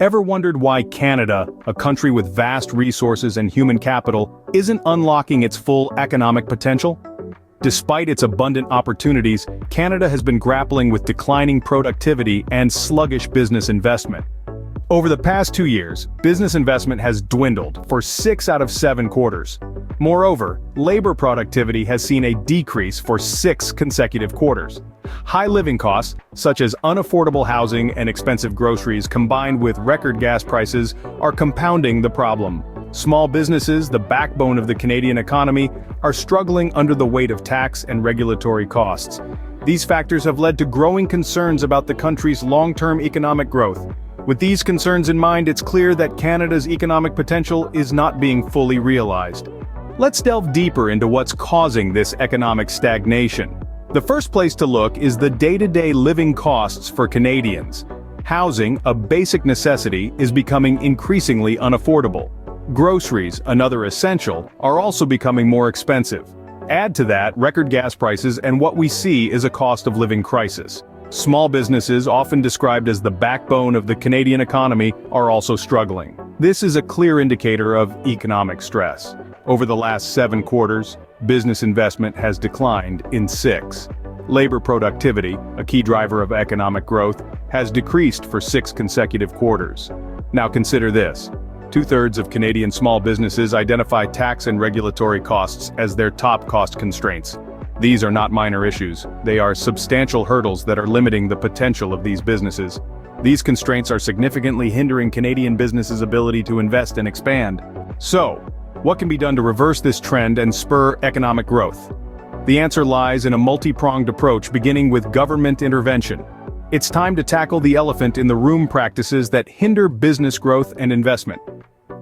Ever wondered why Canada, a country with vast resources and human capital, isn't unlocking its full economic potential? Despite its abundant opportunities, Canada has been grappling with declining productivity and sluggish business investment. Over the past 2 years, business investment has dwindled for 6 out of 7 quarters. Moreover, labor productivity has seen a decrease for 6 consecutive quarters. High living costs, such as unaffordable housing and expensive groceries combined with record gas prices, are compounding the problem. Small businesses, the backbone of the Canadian economy, are struggling under the weight of tax and regulatory costs. These factors have led to growing concerns about the country's long-term economic growth. With these concerns in mind, it's clear that Canada's economic potential is not being fully realized. Let's delve deeper into what's causing this economic stagnation. The first place to look is the day-to-day living costs for Canadians. Housing, a basic necessity, is becoming increasingly unaffordable. Groceries, another essential, are also becoming more expensive. Add to that record gas prices and what we see is a cost of living crisis. Small businesses, often described as the backbone of the Canadian economy, are also struggling. This is a clear indicator of economic stress. Over the last 7 quarters, business investment has declined in 6. Labor productivity, a key driver of economic growth, has decreased for 6 consecutive quarters. Now consider this. 2/3 of Canadian small businesses identify tax and regulatory costs as their top cost constraints. These are not minor issues, they are substantial hurdles that are limiting the potential of these businesses. These constraints are significantly hindering Canadian businesses' ability to invest and expand. So, what can be done to reverse this trend and spur economic growth? The answer lies in a multi-pronged approach beginning with government intervention. It's time to tackle the elephant in the room: practices that hinder business growth and investment.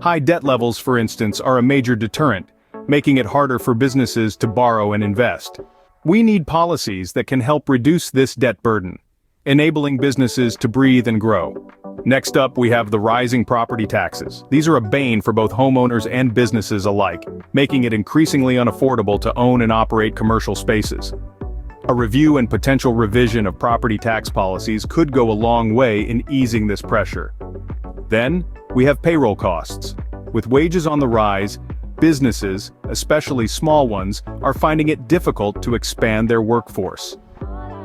High debt levels, for instance, are a major deterrent, making it harder for businesses to borrow and invest. We need policies that can help reduce this debt burden, enabling businesses to breathe and grow. Next up, we have the rising property taxes. These are a bane for both homeowners and businesses alike, making it increasingly unaffordable to own and operate commercial spaces. A review and potential revision of property tax policies could go a long way in easing this pressure. Then, we have payroll costs. With wages on the rise, businesses, especially small ones, are finding it difficult to expand their workforce.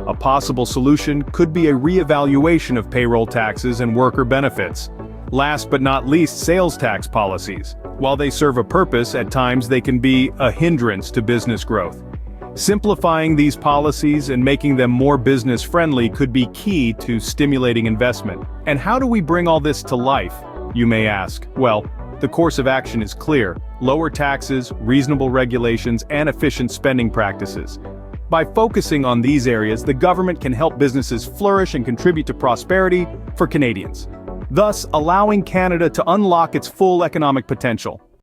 A possible solution could be a reevaluation of payroll taxes and worker benefits. Last but not least, sales tax policies. While they serve a purpose, at times they can be a hindrance to business growth. Simplifying these policies and making them more business-friendly could be key to stimulating investment. And how do we bring all this to life, you may ask? Well, the course of action is clear: lower taxes, reasonable regulations, and efficient spending practices. By focusing on these areas, the government can help businesses flourish and contribute to prosperity for Canadians, thus allowing Canada to unlock its full economic potential.